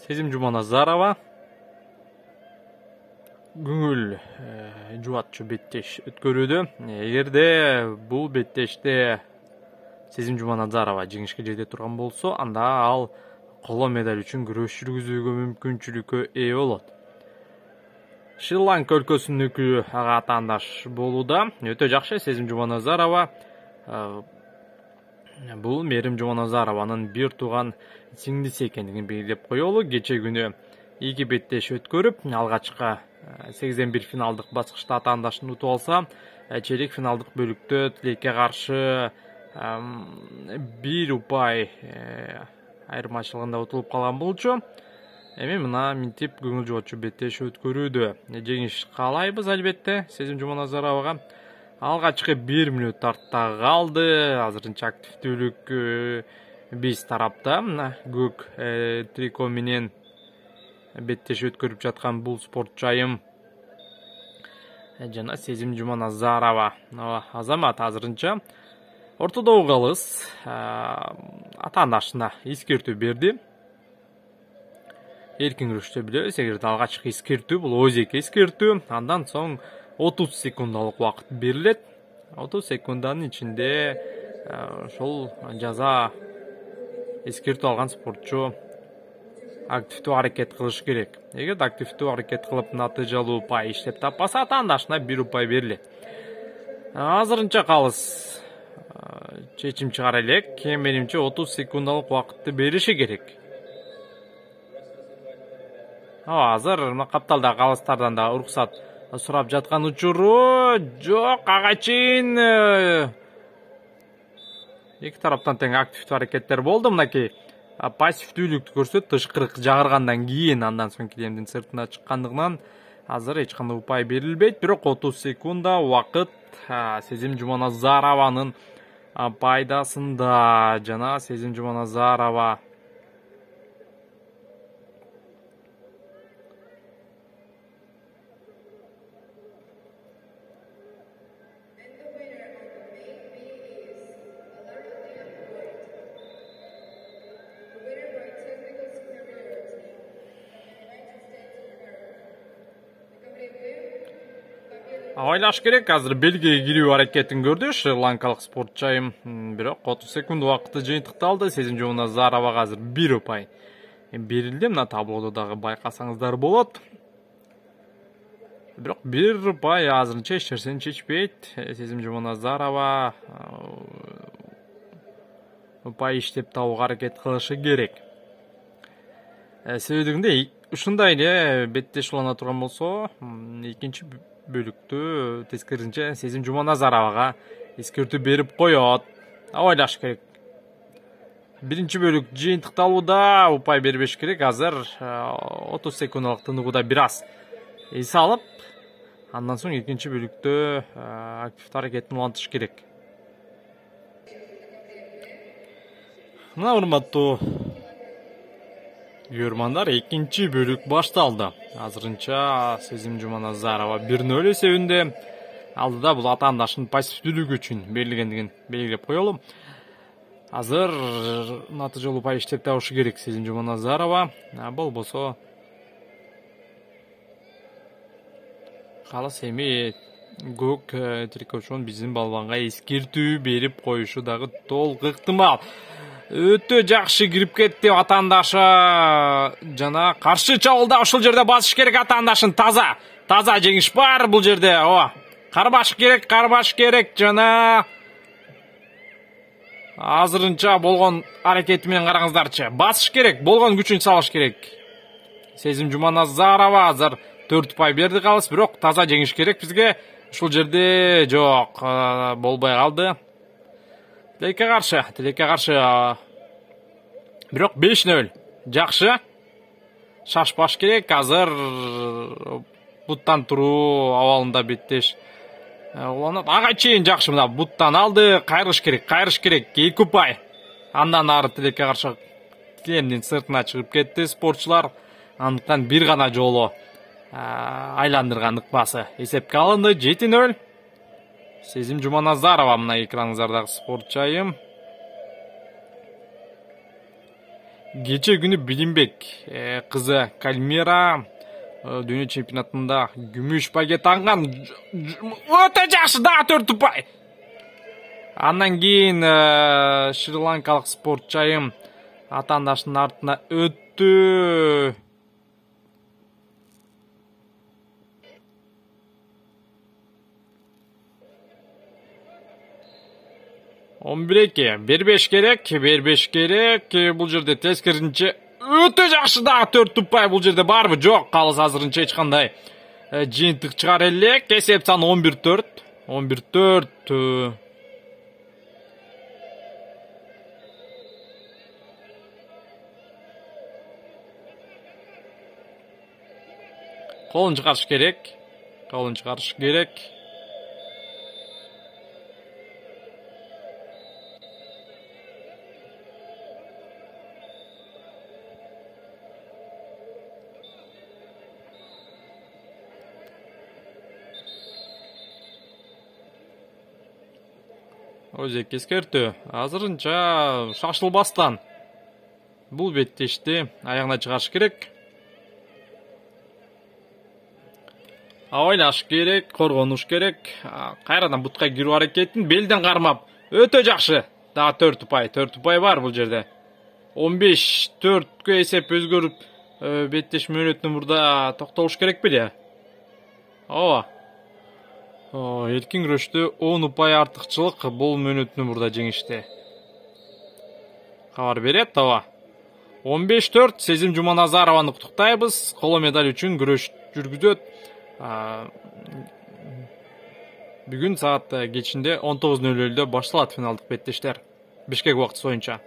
Сезим Жуманазарова көңүл жубатчу беттеш өткөрүүдө. Эгерде бул беттеште Сезим Жуманазарова жеңишке жете турган болсо, анда ал коло медаль үчүн күрөш жүргүзүүгө мүмкүнчүлүккө ээ болот. Шри-Ланка өлкөсүнүкү ага атаандаш болууда. Өтө жакшы. Сезим Жуманазарова бул Мерим Жуманазарованын бир тууган сиңдиси экендигин белгилеп коелу. Кече күнү эки беттеш өткөрүп, алгачкы 81 финалдык баскычта атаандашын утуп алса, чейрек финалдык бөлүктө Тилекке каршы 1 упай айырмачылыгында утулуп калган болчу. Эми мына минтип көңүл жубатчу беттеш өткөрүүдө. Жеңиш каалайбыз албетте Сезим Жуманазаровага. Алгачкы 1 мүнөт артта калды. Азырынча активдүүлүк биз тарапта. Көк трико менен беттеш өткөрүп жаткан бул спортчу айым жана Сезим Жуманазарова азамат азырынча ортодогу калыс атаандашына эскертүү берди. Эркин күрөштө билебиз, эгерде алгачкы эскертүү бул өзеки эскертүү, андан соң 30 секундалык убакыт берилет. 30 секунданын ичинде ошол жаза эскертүү алган спортчу активдүү аракет кылыш керек. Эгерде активдүү аракет кылып натыйжалуу упай иштеп таппаса, атаандашына 1 упай берилет. Азырынча калыс чечим чыгара элек. Менимче 30 секундалык убакытты бериши керек. Азыр капталдагы калыстардан да уруксат сурап жаткан учуру жок. Ага чейин эки тараптан тең активдүү аракеттер болду. Мынакей пассивдүүлүктү көрсөт, тышкырык жагыргандан кийин, андан соң килемдин сыртына чыккандыгынан азыр эч кандай упай берилбейт. Бирок 30 секунда убакыт Сезим Жуманазарованын пайдасында. Жана Сезим Жуманазарова Ойлаш керек, азыр белгиге кирүү аракетин көрдү шри-ланкалык спортчу айым. Бирок 30 секунд убакыты жыйынтыкталды. Сезим Жуманазаровага азыр 1 упай берилди. Мына таблоду дагы байкасаңыздар болот. Бирок 1 упай азырынча эч нерсени чечпейт. Сезим Жуманазарова упай иштеп табууга аракет кылышы керек. Себебинде ушундай эле беттеш улана турган болсо, экинчи бөлүктө тескерисинче Сезим Жуманазаровага эскертүү берип коет. Ойлаш керек. Биринчи бөлүк жыйынтыкталууда, упай бербеш керек. Азыр 30 секундалык тыныгууда бир аз эс алып, андан соң экинчи бөлүктө активдүү аракетин улантыш керек. Мына урматтуу көрөрмандар, экинчи бөлүк башталды. Азырынча Сезим Жуманазарова 1-0 эсебинде. Алдыда бул атаандашынын пассивдүүлүгү үчүн берилгендигин белгилеп коелу. Азыр натыйжалуу упай иштеп табышы керек Сезим Жуманазарова. Болбосо калыс эми көк трикочон биздин балбанга эскертүү берип коюшу дагы толук ыктымал. Өтө жакшы кирип кетти атаандашы жана каршы чабуулда ушул жерде басыш керек атаандашын. Таза жеңиш бар бул жерде. Кармаш керек жана азырынча болгон аракети менен караңыздарчы. Басыш керек, болгон күчүн салыш керек. Сезим Жуманазарова азыр 4 упай берди калыс, бирок таза жеңиш керек бизге. Ушул жерде жок, болбой калды. Тилекке каршы. Бирок 5-0. Жакшы. Шашпаш керек. Азыр буттан туруу абалында беттеш уланат. Ага чейин жакшы. Мына буттан алды. Кайрыш керек. 2 упай. Андан ары Тилекке каршы килемдин сыртына чыгып кетти спортчулар. Андыктан бир гана жолу айландырган ыкпасы эсепке алынды. 7-0. Сезим Жуманазарова мына экраныңыздардагы спортчу айым. Кече күнү Билимбек кызы Кальмира дүйнө чемпионатында күмүш пайга танган. Өтө жакшы, дагы 4 упай. Андан кийин шри-ланкалык спортчу айым атаандашынын артына өттү. Он бир эки, бербеш керек. Бул жерде тескерисинче өтө жакшы, дагы 4 упай. Бул жерде барбы? Жок, калыс азырынча эч кандай жыйынтык чыгар элек. Эсеп саны 11-4. 11-4. Колун чыгарыш керек. Өзек эскертүү. Азырынча шашылбастан бул беттешти аягына чыгарыш керек. Ойлаш керек, коргонуш керек. Кайрадан бутка кирүү аракетин белден кармап. Өтө жакшы. Дагы 4 упай. 4 упай бар бул жерде. 15-4кө эсеп өзгөрүп, беттеш мөөнөтүнө мурда токтолуш керек беле? Ооба. Эркин күрөштө 10 упай артыкчылык бул мөөнөтүнө мурда жеңишти. Кабар берет, ооба. 15-4 Сезим Жуманазарованы куттуктайбыз. Коло медаль үчүн күрөш жүргүзөт. Бүгүн саат кечинде 19:00 башталат финалдык беттештер. Бишкек убактысы боюнча.